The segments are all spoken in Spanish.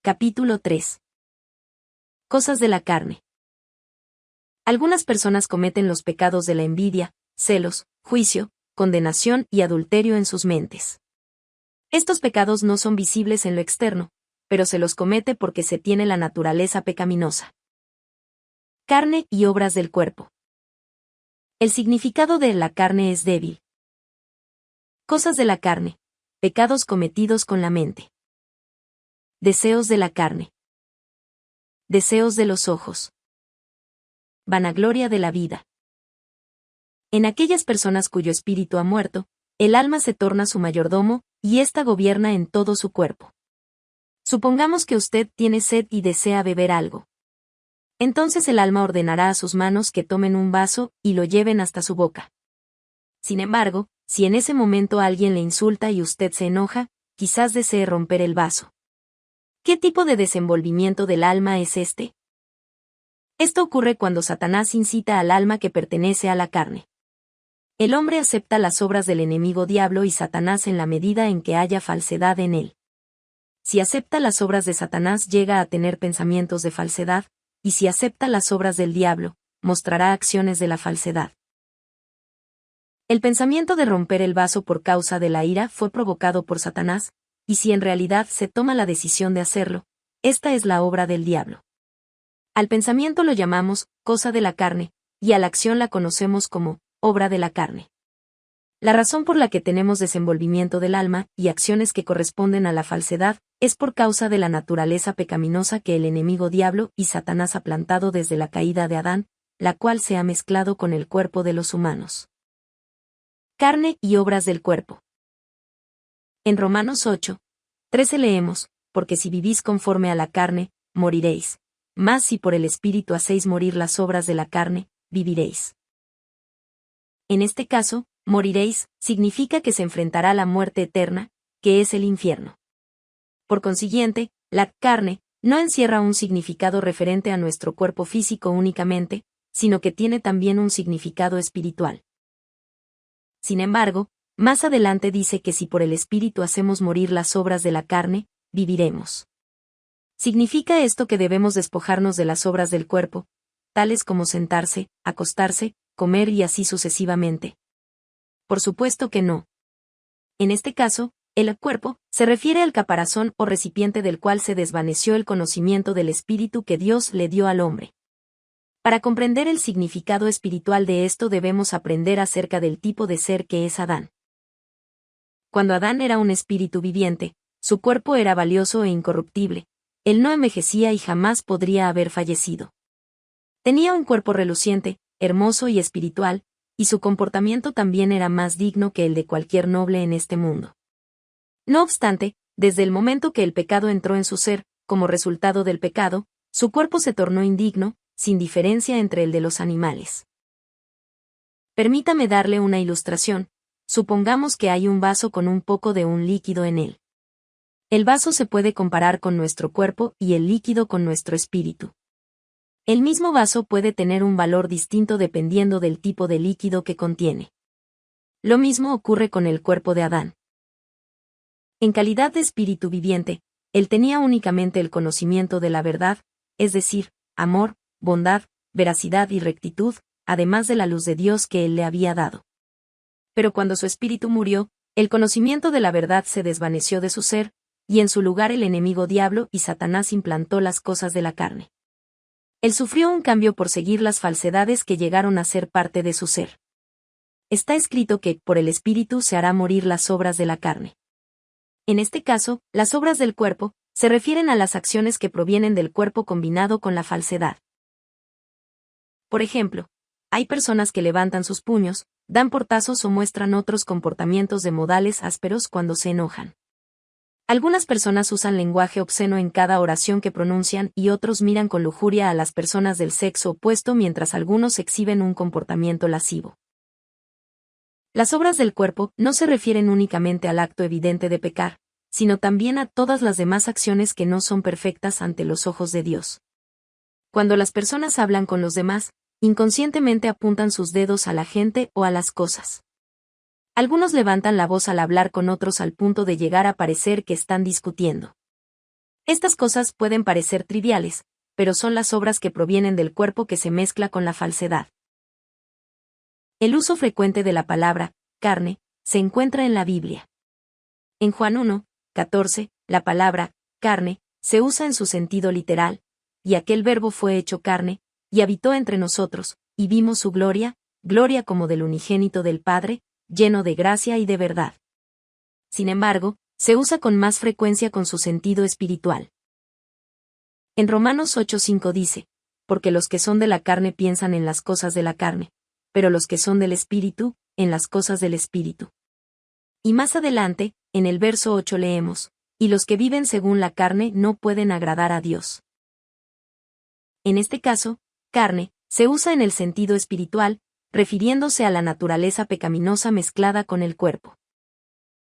Capítulo 3. Cosas de la carne. Algunas personas cometen los pecados de la envidia, celos, juicio, condenación y adulterio en sus mentes. Estos pecados no son visibles en lo externo, pero se los comete porque se tiene la naturaleza pecaminosa. Carne y obras del cuerpo. El significado de la carne es débil. Cosas de la carne. Pecados cometidos con la mente. Deseos de la carne. Deseos de los ojos. Vanagloria de la vida. En aquellas personas cuyo espíritu ha muerto, el alma se torna su mayordomo, y ésta gobierna en todo su cuerpo. Supongamos que usted tiene sed y desea beber algo. Entonces el alma ordenará a sus manos que tomen un vaso y lo lleven hasta su boca. Sin embargo, si en ese momento alguien le insulta y usted se enoja, quizás desee romper el vaso. ¿Qué tipo de desenvolvimiento del alma es este? Esto ocurre cuando Satanás incita al alma que pertenece a la carne. El hombre acepta las obras del enemigo diablo y Satanás en la medida en que haya falsedad en él. Si acepta las obras de Satanás llega a tener pensamientos de falsedad, y si acepta las obras del diablo, mostrará acciones de la falsedad. El pensamiento de romper el vaso por causa de la ira fue provocado por Satanás, y si en realidad se toma la decisión de hacerlo, esta es la obra del diablo. Al pensamiento lo llamamos cosa de la carne, y a la acción la conocemos como obra de la carne. La razón por la que tenemos desenvolvimiento del alma y acciones que corresponden a la falsedad es por causa de la naturaleza pecaminosa que el enemigo diablo y Satanás ha plantado desde la caída de Adán, la cual se ha mezclado con el cuerpo de los humanos. Carne y obras del cuerpo. En Romanos 8:13 leemos, porque si vivís conforme a la carne, moriréis. Mas si por el Espíritu hacéis morir las obras de la carne, viviréis. En este caso, moriréis, significa que se enfrentará a la muerte eterna, que es el infierno. Por consiguiente, la carne no encierra un significado referente a nuestro cuerpo físico únicamente, sino que tiene también un significado espiritual. Sin embargo, más adelante dice que si por el Espíritu hacemos morir las obras de la carne, viviremos. ¿Significa esto que debemos despojarnos de las obras del cuerpo, tales como sentarse, acostarse, comer y así sucesivamente? Por supuesto que no. En este caso, el cuerpo se refiere al caparazón o recipiente del cual se desvaneció el conocimiento del Espíritu que Dios le dio al hombre. Para comprender el significado espiritual de esto debemos aprender acerca del tipo de ser que es Adán. Cuando Adán era un espíritu viviente, su cuerpo era valioso e incorruptible, él no envejecía y jamás podría haber fallecido. Tenía un cuerpo reluciente, hermoso y espiritual, y su comportamiento también era más digno que el de cualquier noble en este mundo. No obstante, desde el momento que el pecado entró en su ser, como resultado del pecado, su cuerpo se tornó indigno, sin diferencia entre el de los animales. Permítame darle una ilustración. Supongamos que hay un vaso con un poco de un líquido en él. El vaso se puede comparar con nuestro cuerpo y el líquido con nuestro espíritu. El mismo vaso puede tener un valor distinto dependiendo del tipo de líquido que contiene. Lo mismo ocurre con el cuerpo de Adán. En calidad de espíritu viviente, él tenía únicamente el conocimiento de la verdad, es decir, amor, bondad, veracidad y rectitud, además de la luz de Dios que él le había dado. Pero cuando su espíritu murió, el conocimiento de la verdad se desvaneció de su ser, y en su lugar el enemigo diablo y Satanás implantó las cosas de la carne. Él sufrió un cambio por seguir las falsedades que llegaron a ser parte de su ser. Está escrito que, por el Espíritu se hará morir las obras de la carne. En este caso, las obras del cuerpo, se refieren a las acciones que provienen del cuerpo combinado con la falsedad. Por ejemplo, hay personas que levantan sus puños, dan portazos o muestran otros comportamientos de modales ásperos cuando se enojan. Algunas personas usan lenguaje obsceno en cada oración que pronuncian y otros miran con lujuria a las personas del sexo opuesto mientras algunos exhiben un comportamiento lascivo. Las obras del cuerpo no se refieren únicamente al acto evidente de pecar, sino también a todas las demás acciones que no son perfectas ante los ojos de Dios. Cuando las personas hablan con los demás, inconscientemente apuntan sus dedos a la gente o a las cosas. Algunos levantan la voz al hablar con otros al punto de llegar a parecer que están discutiendo. Estas cosas pueden parecer triviales, pero son las obras que provienen del cuerpo que se mezcla con la falsedad. El uso frecuente de la palabra carne se encuentra en la Biblia. En Juan 1:14, la palabra carne se usa en su sentido literal, y aquel verbo fue hecho carne, y habitó entre nosotros, y vimos su gloria, gloria como del unigénito del Padre, lleno de gracia y de verdad. Sin embargo, se usa con más frecuencia con su sentido espiritual. En Romanos 8:5 dice, porque los que son de la carne piensan en las cosas de la carne, pero los que son del Espíritu, en las cosas del Espíritu. Y más adelante, en el verso 8 leemos, y los que viven según la carne no pueden agradar a Dios. En este caso, carne, se usa en el sentido espiritual, refiriéndose a la naturaleza pecaminosa mezclada con el cuerpo.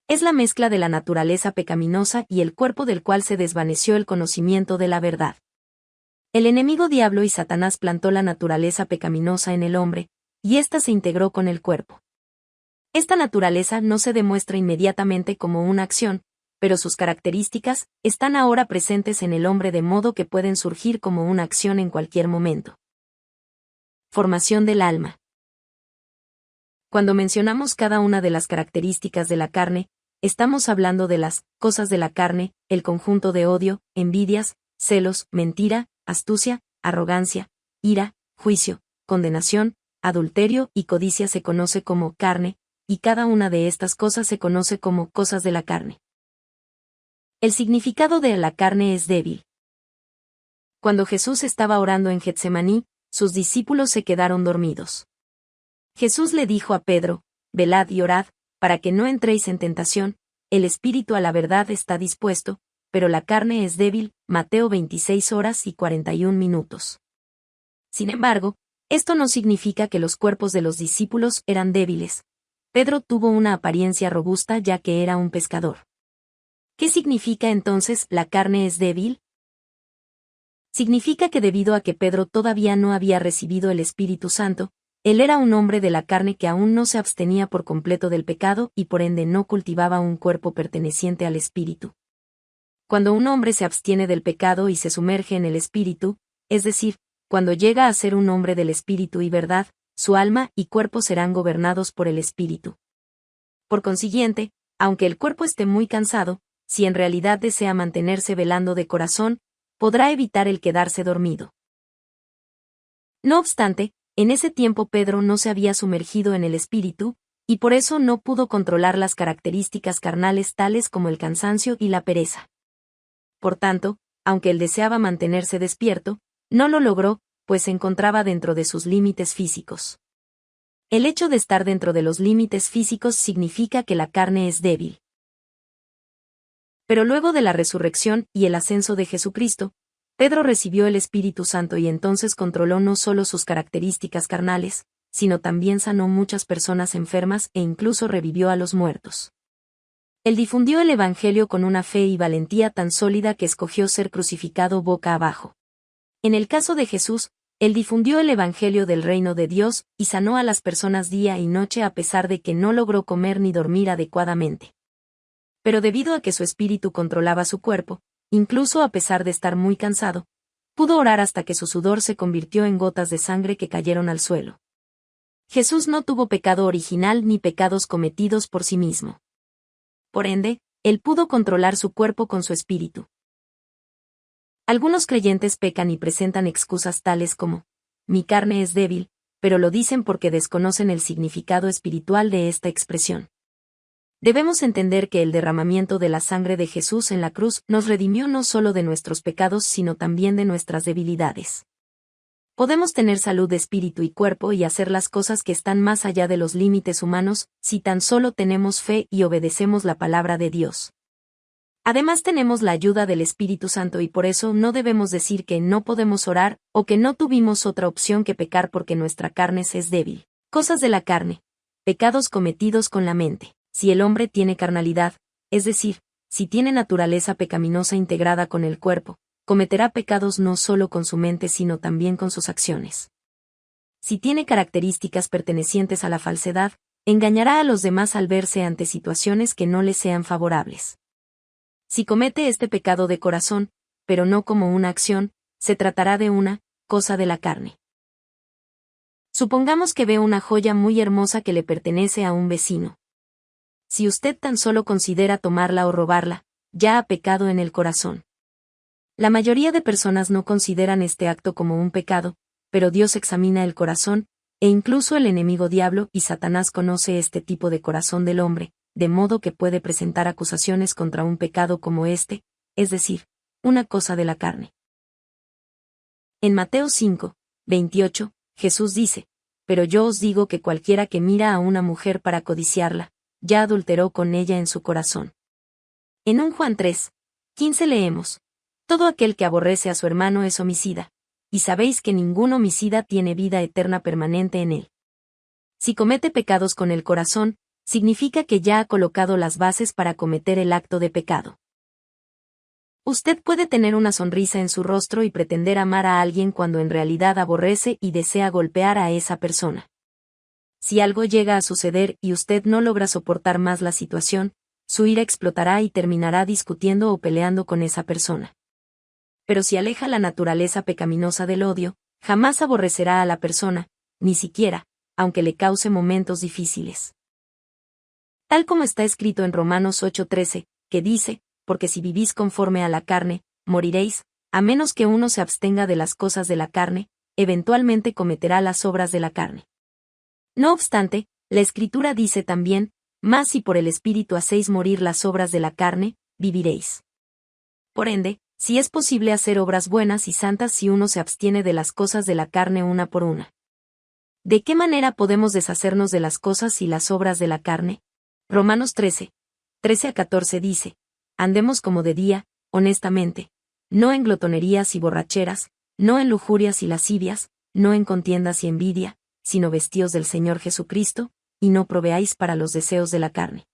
Es la mezcla de la naturaleza pecaminosa y el cuerpo del cual se desvaneció el conocimiento de la verdad. El enemigo diablo y Satanás plantó la naturaleza pecaminosa en el hombre, y ésta se integró con el cuerpo. Esta naturaleza no se demuestra inmediatamente como una acción, pero sus características están ahora presentes en el hombre de modo que pueden surgir como una acción en cualquier momento. Formación del alma. Cuando mencionamos cada una de las características de la carne, estamos hablando de las cosas de la carne, el conjunto de odio, envidias, celos, mentira, astucia, arrogancia, ira, juicio, condenación, adulterio y codicia se conoce como carne, y cada una de estas cosas se conoce como cosas de la carne. El significado de la carne es débil. Cuando Jesús estaba orando en Getsemaní, sus discípulos se quedaron dormidos. Jesús le dijo a Pedro, velad y orad, para que no entréis en tentación, el espíritu a la verdad está dispuesto, pero la carne es débil, Mateo 26:41. Sin embargo, esto no significa que los cuerpos de los discípulos eran débiles. Pedro tuvo una apariencia robusta ya que era un pescador. ¿Qué significa entonces la carne es débil? Significa que debido a que Pedro todavía no había recibido el Espíritu Santo, él era un hombre de la carne que aún no se abstenía por completo del pecado y por ende no cultivaba un cuerpo perteneciente al Espíritu. Cuando un hombre se abstiene del pecado y se sumerge en el Espíritu, es decir, cuando llega a ser un hombre del Espíritu y verdad, su alma y cuerpo serán gobernados por el Espíritu. Por consiguiente, aunque el cuerpo esté muy cansado, si en realidad desea mantenerse velando de corazón, podrá evitar el quedarse dormido. No obstante, en ese tiempo Pedro no se había sumergido en el Espíritu, y por eso no pudo controlar las características carnales tales como el cansancio y la pereza. Por tanto, aunque él deseaba mantenerse despierto, no lo logró, pues se encontraba dentro de sus límites físicos. El hecho de estar dentro de los límites físicos significa que la carne es débil. Pero luego de la resurrección y el ascenso de Jesucristo, Pedro recibió el Espíritu Santo y entonces controló no solo sus características carnales, sino también sanó muchas personas enfermas e incluso revivió a los muertos. Él difundió el Evangelio con una fe y valentía tan sólida que escogió ser crucificado boca abajo. En el caso de Jesús, él difundió el Evangelio del reino de Dios y sanó a las personas día y noche a pesar de que no logró comer ni dormir adecuadamente. Pero debido a que su espíritu controlaba su cuerpo, incluso a pesar de estar muy cansado, pudo orar hasta que su sudor se convirtió en gotas de sangre que cayeron al suelo. Jesús no tuvo pecado original ni pecados cometidos por sí mismo. Por ende, él pudo controlar su cuerpo con su espíritu. Algunos creyentes pecan y presentan excusas tales como, mi carne es débil, pero lo dicen porque desconocen el significado espiritual de esta expresión. Debemos entender que el derramamiento de la sangre de Jesús en la cruz nos redimió no solo de nuestros pecados sino también de nuestras debilidades. Podemos tener salud de espíritu y cuerpo y hacer las cosas que están más allá de los límites humanos, si tan solo tenemos fe y obedecemos la palabra de Dios. Además tenemos la ayuda del Espíritu Santo y por eso no debemos decir que no podemos orar, o que no tuvimos otra opción que pecar porque nuestra carne es débil. Cosas de la carne. Pecados cometidos con la mente. Si el hombre tiene carnalidad, es decir, si tiene naturaleza pecaminosa integrada con el cuerpo, cometerá pecados no solo con su mente sino también con sus acciones. Si tiene características pertenecientes a la falsedad, engañará a los demás al verse ante situaciones que no le sean favorables. Si comete este pecado de corazón, pero no como una acción, se tratará de una cosa de la carne. Supongamos que ve una joya muy hermosa que le pertenece a un vecino. Si usted tan solo considera tomarla o robarla, ya ha pecado en el corazón. La mayoría de personas no consideran este acto como un pecado, pero Dios examina el corazón, e incluso el enemigo diablo y Satanás conoce este tipo de corazón del hombre, de modo que puede presentar acusaciones contra un pecado como este, es decir, una cosa de la carne. En Mateo 5, 28, Jesús dice, pero yo os digo que cualquiera que mira a una mujer para codiciarla, ya adulteró con ella en su corazón. En 1 Juan 3, 15 leemos, todo aquel que aborrece a su hermano es homicida, y sabéis que ningún homicida tiene vida eterna permanente en él. Si comete pecados con el corazón, significa que ya ha colocado las bases para cometer el acto de pecado. Usted puede tener una sonrisa en su rostro y pretender amar a alguien cuando en realidad aborrece y desea golpear a esa persona. Si algo llega a suceder y usted no logra soportar más la situación, su ira explotará y terminará discutiendo o peleando con esa persona. Pero si aleja la naturaleza pecaminosa del odio, jamás aborrecerá a la persona, ni siquiera, aunque le cause momentos difíciles. Tal como está escrito en Romanos 8:13, que dice, porque si vivís conforme a la carne, moriréis, a menos que uno se abstenga de las cosas de la carne, eventualmente cometerá las obras de la carne. No obstante, la Escritura dice también, mas si por el Espíritu hacéis morir las obras de la carne, viviréis. Por ende, si es posible hacer obras buenas y santas si uno se abstiene de las cosas de la carne una por una. ¿De qué manera podemos deshacernos de las cosas y las obras de la carne? Romanos 13, 13-14 dice, andemos como de día, honestamente, no en glotonerías y borracheras, no en lujurias y lascivias, no en contiendas y envidia, sino vestíos del Señor Jesucristo, y no proveáis para los deseos de la carne.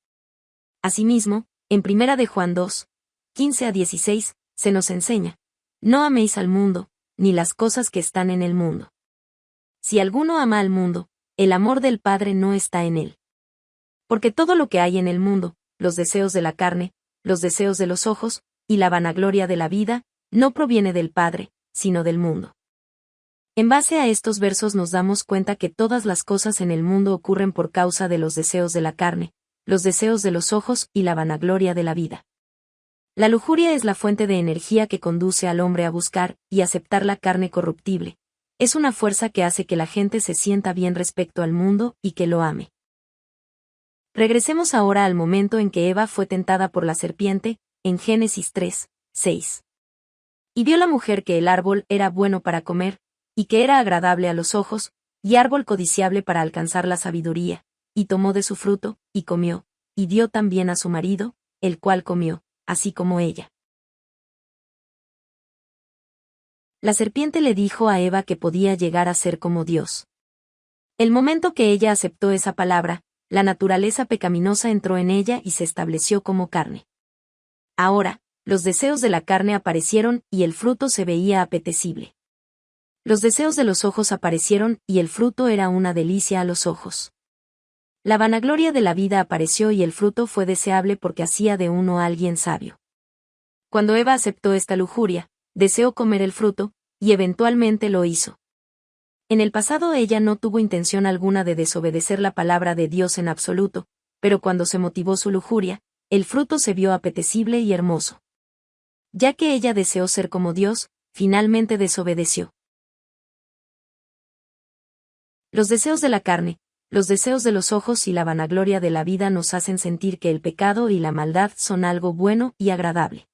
Asimismo, en 1 de Juan 2, 15-16, se nos enseña, no améis al mundo, ni las cosas que están en el mundo. Si alguno ama al mundo, el amor del Padre no está en él. Porque todo lo que hay en el mundo, los deseos de la carne, los deseos de los ojos, y la vanagloria de la vida, no proviene del Padre, sino del mundo. En base a estos versos nos damos cuenta que todas las cosas en el mundo ocurren por causa de los deseos de la carne, los deseos de los ojos y la vanagloria de la vida. La lujuria es la fuente de energía que conduce al hombre a buscar y aceptar la carne corruptible. Es una fuerza que hace que la gente se sienta bien respecto al mundo y que lo ame. Regresemos ahora al momento en que Eva fue tentada por la serpiente, en Génesis 3, 6. Y vio la mujer que el árbol era bueno para comer, y que era agradable a los ojos, y árbol codiciable para alcanzar la sabiduría, y tomó de su fruto, y comió, y dio también a su marido, el cual comió, así como ella. La serpiente le dijo a Eva que podía llegar a ser como Dios. El momento que ella aceptó esa palabra, la naturaleza pecaminosa entró en ella y se estableció como carne. Ahora, los deseos de la carne aparecieron y el fruto se veía apetecible. Los deseos de los ojos aparecieron y el fruto era una delicia a los ojos. La vanagloria de la vida apareció y el fruto fue deseable porque hacía de uno a alguien sabio. Cuando Eva aceptó esta lujuria, deseó comer el fruto, y eventualmente lo hizo. En el pasado ella no tuvo intención alguna de desobedecer la palabra de Dios en absoluto, pero cuando se motivó su lujuria, el fruto se vio apetecible y hermoso. Ya que ella deseó ser como Dios, finalmente desobedeció. Los deseos de la carne, los deseos de los ojos y la vanagloria de la vida nos hacen sentir que el pecado y la maldad son algo bueno y agradable.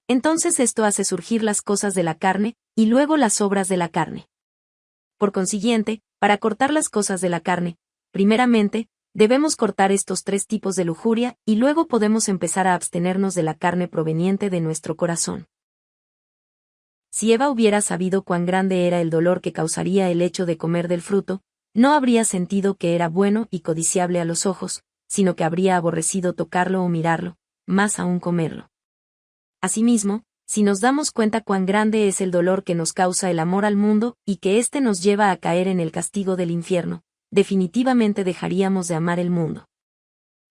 Entonces esto hace surgir las cosas de la carne, y luego las obras de la carne. Por consiguiente, para cortar las cosas de la carne, primeramente, debemos cortar estos tres tipos de lujuria y luego podemos empezar a abstenernos de la carne proveniente de nuestro corazón. Si Eva hubiera sabido cuán grande era el dolor que causaría el hecho de comer del fruto, no habría sentido que era bueno y codiciable a los ojos, sino que habría aborrecido tocarlo o mirarlo, más aún comerlo. Asimismo, si nos damos cuenta cuán grande es el dolor que nos causa el amor al mundo y que éste nos lleva a caer en el castigo del infierno, definitivamente dejaríamos de amar el mundo.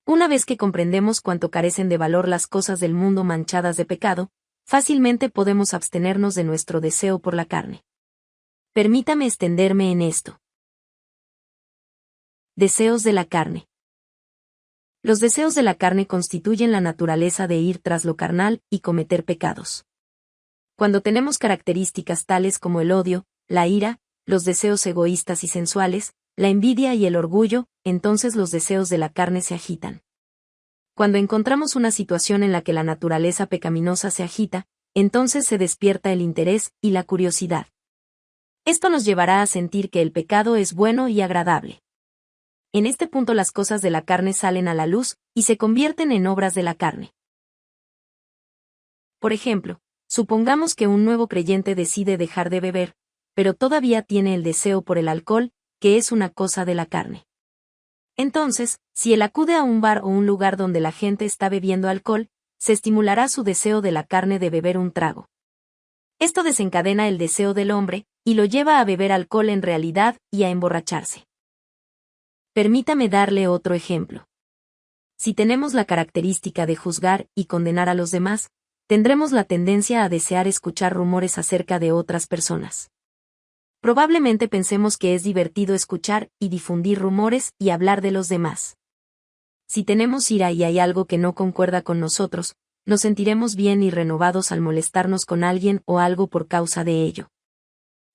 Una vez que comprendemos cuánto carecen de valor las cosas del mundo manchadas de pecado, fácilmente podemos abstenernos de nuestro deseo por la carne. Permítame extenderme en esto. Deseos de la carne. Los deseos de la carne constituyen la naturaleza de ir tras lo carnal y cometer pecados. Cuando tenemos características tales como el odio, la ira, los deseos egoístas y sensuales, la envidia y el orgullo, entonces los deseos de la carne se agitan. Cuando encontramos una situación en la que la naturaleza pecaminosa se agita, entonces se despierta el interés y la curiosidad. Esto nos llevará a sentir que el pecado es bueno y agradable. En este punto las cosas de la carne salen a la luz y se convierten en obras de la carne. Por ejemplo, supongamos que un nuevo creyente decide dejar de beber, pero todavía tiene el deseo por el alcohol, que es una cosa de la carne. Entonces, si él acude a un bar o un lugar donde la gente está bebiendo alcohol, se estimulará su deseo de la carne de beber un trago. Esto desencadena el deseo del hombre, y lo lleva a beber alcohol en realidad y a emborracharse. Permítame darle otro ejemplo. Si tenemos la característica de juzgar y condenar a los demás, tendremos la tendencia a desear escuchar rumores acerca de otras personas. Probablemente pensemos que es divertido escuchar y difundir rumores y hablar de los demás. Si tenemos ira y hay algo que no concuerda con nosotros, nos sentiremos bien y renovados al molestarnos con alguien o algo por causa de ello.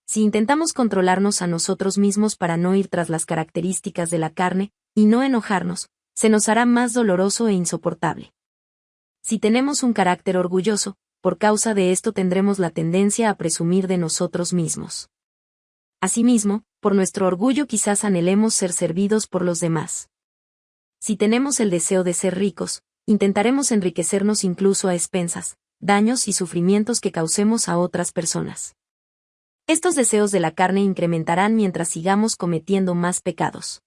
Si intentamos controlarnos a nosotros mismos para no ir tras las características de la carne, y no enojarnos, se nos hará más doloroso e insoportable. Si tenemos un carácter orgulloso, por causa de esto tendremos la tendencia a presumir de nosotros mismos. Asimismo, por nuestro orgullo quizás anhelemos ser servidos por los demás. Si tenemos el deseo de ser ricos, intentaremos enriquecernos incluso a expensas, daños y sufrimientos que causemos a otras personas. Estos deseos de la carne incrementarán mientras sigamos cometiendo más pecados.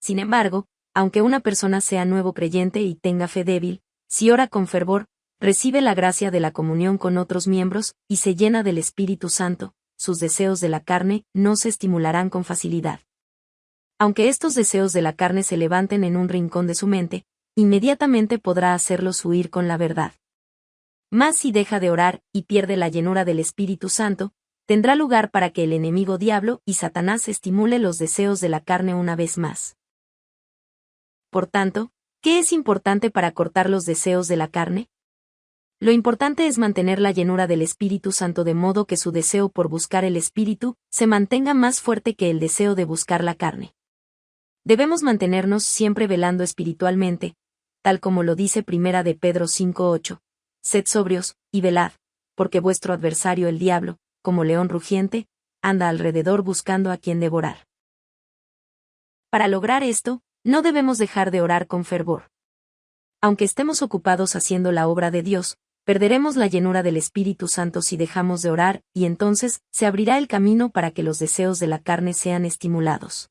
Sin embargo, aunque una persona sea nuevo creyente y tenga fe débil, si ora con fervor, recibe la gracia de la comunión con otros miembros y se llena del Espíritu Santo, sus deseos de la carne no se estimularán con facilidad. Aunque estos deseos de la carne se levanten en un rincón de su mente, inmediatamente podrá hacerlos huir con la verdad. Mas si deja de orar y pierde la llenura del Espíritu Santo, tendrá lugar para que el enemigo diablo y Satanás estimule los deseos de la carne una vez más. Por tanto, ¿qué es importante para cortar los deseos de la carne? Lo importante es mantener la llenura del Espíritu Santo de modo que su deseo por buscar el Espíritu se mantenga más fuerte que el deseo de buscar la carne. Debemos mantenernos siempre velando espiritualmente, tal como lo dice Primera de Pedro 5:8. Sed sobrios, y velad, porque vuestro adversario el diablo, como león rugiente, anda alrededor buscando a quien devorar. Para lograr esto, no debemos dejar de orar con fervor. Aunque estemos ocupados haciendo la obra de Dios, perderemos la llenura del Espíritu Santo si dejamos de orar, y entonces se abrirá el camino para que los deseos de la carne sean estimulados.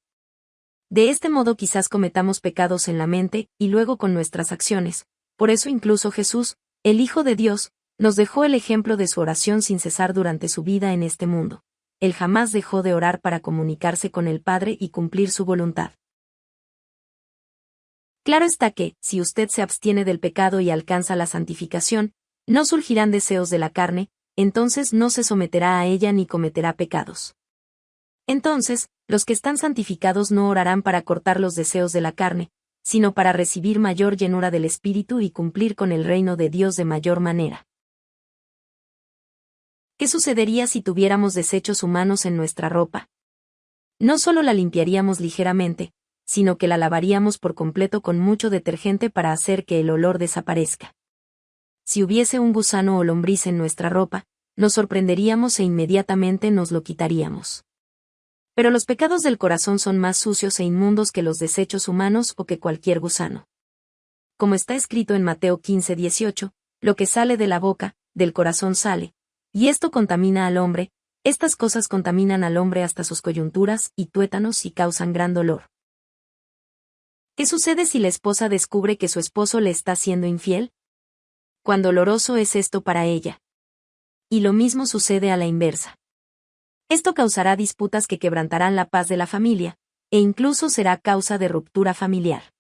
De este modo quizás cometamos pecados en la mente y luego con nuestras acciones. Por eso incluso Jesús, el Hijo de Dios, nos dejó el ejemplo de su oración sin cesar durante su vida en este mundo. Él jamás dejó de orar para comunicarse con el Padre y cumplir su voluntad. Claro está que, si usted se abstiene del pecado y alcanza la santificación, no surgirán deseos de la carne, entonces no se someterá a ella ni cometerá pecados. Entonces, los que están santificados no orarán para cortar los deseos de la carne, sino para recibir mayor llenura del Espíritu y cumplir con el reino de Dios de mayor manera. ¿Qué sucedería si tuviéramos desechos humanos en nuestra ropa? No solo la limpiaríamos ligeramente, sino que la lavaríamos por completo con mucho detergente para hacer que el olor desaparezca. Si hubiese un gusano o lombriz en nuestra ropa, nos sorprenderíamos e inmediatamente nos lo quitaríamos. Pero los pecados del corazón son más sucios e inmundos que los desechos humanos o que cualquier gusano. Como está escrito en Mateo 15:18, lo que sale de la boca, del corazón sale, y esto contamina al hombre, estas cosas contaminan al hombre hasta sus coyunturas y tuétanos y causan gran dolor. ¿Qué sucede si la esposa descubre que su esposo le está siendo infiel? Cuán doloroso es esto para ella. Y lo mismo sucede a la inversa. Esto causará disputas que quebrantarán la paz de la familia, e incluso será causa de ruptura familiar.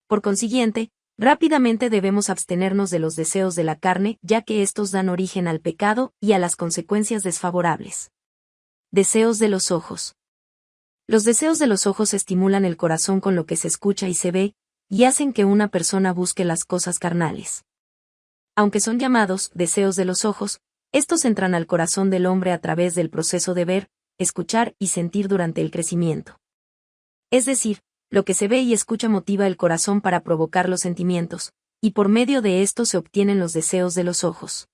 Por consiguiente, Rápidamente debemos abstenernos de los deseos de la carne, ya que estos dan origen al pecado y a las consecuencias desfavorables. Deseos de los ojos. Los deseos de los ojos estimulan el corazón con lo que se escucha y se ve, y hacen que una persona busque las cosas carnales. Aunque son llamados deseos de los ojos, estos entran al corazón del hombre a través del proceso de ver, escuchar y sentir durante el crecimiento. Es decir, lo que se ve y escucha motiva el corazón para provocar los sentimientos, y por medio de esto se obtienen los deseos de los ojos.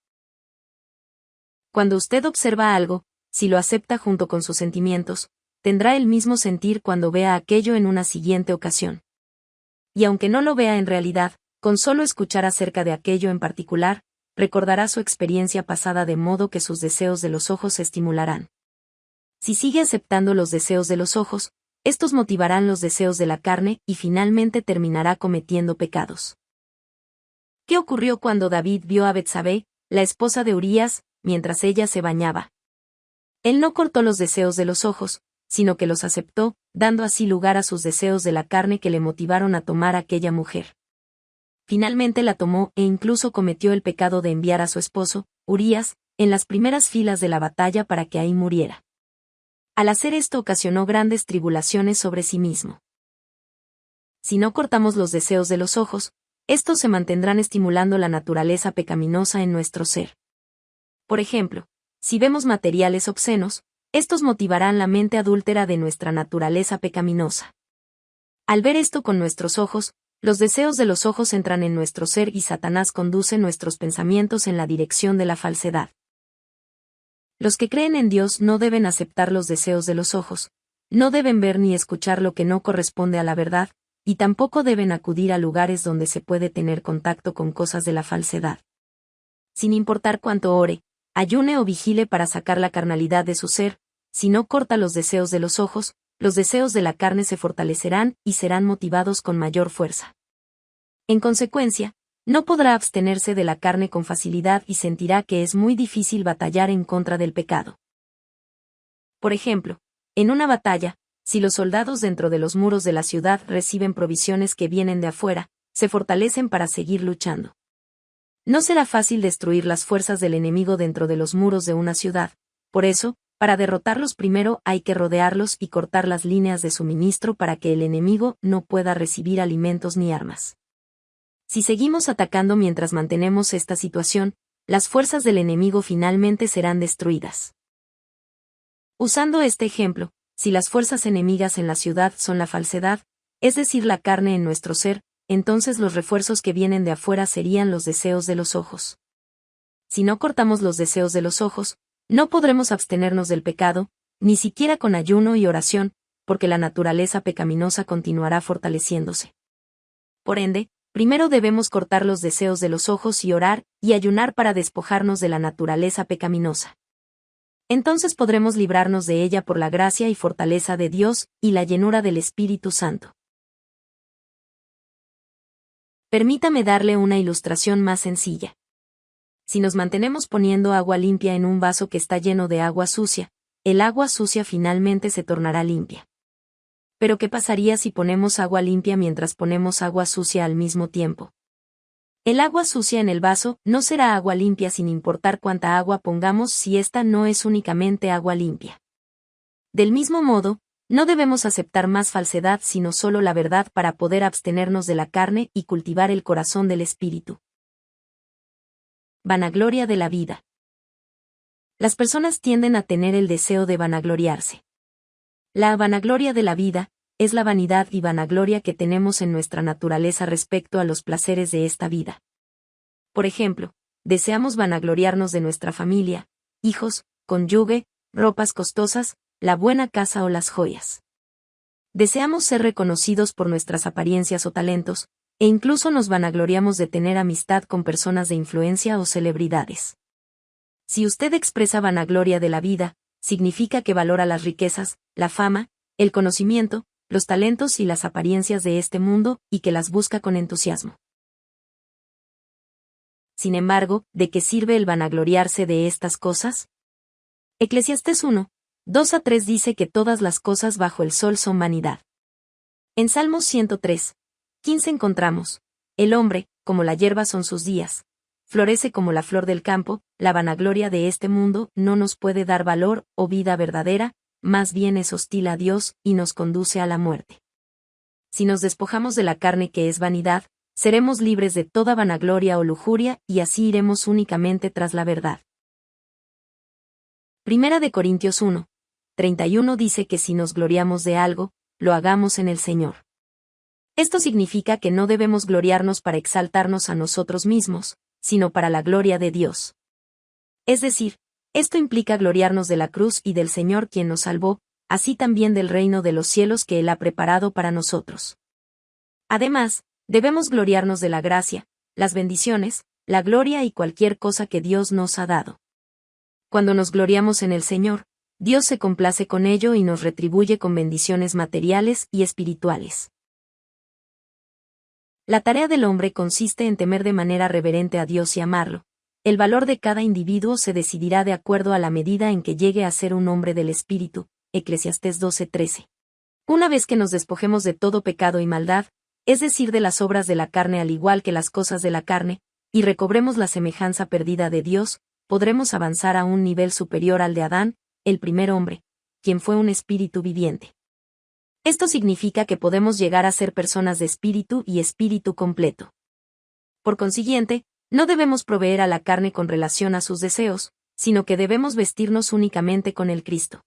Cuando usted observa algo, si lo acepta junto con sus sentimientos, tendrá el mismo sentir cuando vea aquello en una siguiente ocasión. Y aunque no lo vea en realidad, con solo escuchar acerca de aquello en particular, recordará su experiencia pasada de modo que sus deseos de los ojos se estimularán. Si sigue aceptando los deseos de los ojos, estos motivarán los deseos de la carne y finalmente terminará cometiendo pecados. ¿Qué ocurrió cuando David vio a Betsabé, la esposa de Urías, mientras ella se bañaba? Él no cortó los deseos de los ojos, sino que los aceptó, dando así lugar a sus deseos de la carne que le motivaron a tomar a aquella mujer. Finalmente la tomó e incluso cometió el pecado de enviar a su esposo, Urías, en las primeras filas de la batalla para que ahí muriera. Al hacer esto ocasionó grandes tribulaciones sobre sí mismo. Si no cortamos los deseos de los ojos, estos se mantendrán estimulando la naturaleza pecaminosa en nuestro ser. Por ejemplo, si vemos materiales obscenos, estos motivarán la mente adúltera de nuestra naturaleza pecaminosa. Al ver esto con nuestros ojos, los deseos de los ojos entran en nuestro ser y Satanás conduce nuestros pensamientos en la dirección de la falsedad. Los que creen en Dios no deben aceptar los deseos de los ojos, no deben ver ni escuchar lo que no corresponde a la verdad, y tampoco deben acudir a lugares donde se puede tener contacto con cosas de la falsedad. Sin importar cuánto ore, ayune o vigile para sacar la carnalidad de su ser, si no corta los deseos de los ojos, los deseos de la carne se fortalecerán y serán motivados con mayor fuerza. En consecuencia, no podrá abstenerse de la carne con facilidad y sentirá que es muy difícil batallar en contra del pecado. Por ejemplo, en una batalla, si los soldados dentro de los muros de la ciudad reciben provisiones que vienen de afuera, se fortalecen para seguir luchando. No será fácil destruir las fuerzas del enemigo dentro de los muros de una ciudad, por eso, para derrotarlos primero hay que rodearlos y cortar las líneas de suministro para que el enemigo no pueda recibir alimentos ni armas. Si seguimos atacando mientras mantenemos esta situación, las fuerzas del enemigo finalmente serán destruidas. Usando este ejemplo, si las fuerzas enemigas en la ciudad son la falsedad, es decir, la carne en nuestro ser, entonces los refuerzos que vienen de afuera serían los deseos de los ojos. Si no cortamos los deseos de los ojos, no podremos abstenernos del pecado, ni siquiera con ayuno y oración, porque la naturaleza pecaminosa continuará fortaleciéndose. Por ende, primero debemos cortar los deseos de los ojos y orar, y ayunar para despojarnos de la naturaleza pecaminosa. Entonces podremos librarnos de ella por la gracia y fortaleza de Dios, y la llenura del Espíritu Santo. Permítame darle una ilustración más sencilla. Si nos mantenemos poniendo agua limpia en un vaso que está lleno de agua sucia, el agua sucia finalmente se tornará limpia. Pero ¿qué pasaría si ponemos agua limpia mientras ponemos agua sucia al mismo tiempo? El agua sucia en el vaso no será agua limpia sin importar cuánta agua pongamos si esta no es únicamente agua limpia. Del mismo modo, no debemos aceptar más falsedad sino solo la verdad para poder abstenernos de la carne y cultivar el corazón del espíritu. Vanagloria de la vida. Las personas tienden a tener el deseo de vanagloriarse. La vanagloria de la vida es la vanidad y vanagloria que tenemos en nuestra naturaleza respecto a los placeres de esta vida. Por ejemplo, deseamos vanagloriarnos de nuestra familia, hijos, cónyuge, ropas costosas, la buena casa o las joyas. Deseamos ser reconocidos por nuestras apariencias o talentos, e incluso nos vanagloriamos de tener amistad con personas de influencia o celebridades. Si usted expresa vanagloria de la vida, significa que valora las riquezas, la fama, el conocimiento, los talentos y las apariencias de este mundo, y que las busca con entusiasmo. Sin embargo, ¿de qué sirve el vanagloriarse de estas cosas? Eclesiastés 1, 2-3 dice que todas las cosas bajo el sol son vanidad. En Salmos 103, 15 encontramos, El hombre, como la hierba son sus días. Florece como la flor del campo, la vanagloria de este mundo no nos puede dar valor o vida verdadera, más bien es hostil a Dios y nos conduce a la muerte. Si nos despojamos de la carne que es vanidad, seremos libres de toda vanagloria o lujuria y así iremos únicamente tras la verdad. Primera de Corintios 1, 31 dice que si nos gloriamos de algo, lo hagamos en el Señor. Esto significa que no debemos gloriarnos para exaltarnos a nosotros mismos, sino para la gloria de Dios. Es decir, esto implica gloriarnos de la cruz y del Señor quien nos salvó, así también del reino de los cielos que Él ha preparado para nosotros. Además, debemos gloriarnos de la gracia, las bendiciones, la gloria y cualquier cosa que Dios nos ha dado. Cuando nos gloriamos en el Señor, Dios se complace con ello y nos retribuye con bendiciones materiales y espirituales. La tarea del hombre consiste en temer de manera reverente a Dios y amarlo. El valor de cada individuo se decidirá de acuerdo a la medida en que llegue a ser un hombre del Espíritu, Eclesiastés 12:13. Una vez que nos despojemos de todo pecado y maldad, es decir, de las obras de la carne al igual que las cosas de la carne, y recobremos la semejanza perdida de Dios, podremos avanzar a un nivel superior al de Adán, el primer hombre, quien fue un espíritu viviente. Esto significa que podemos llegar a ser personas de espíritu y espíritu completo. Por consiguiente, no debemos proveer a la carne con relación a sus deseos, sino que debemos vestirnos únicamente con el Cristo.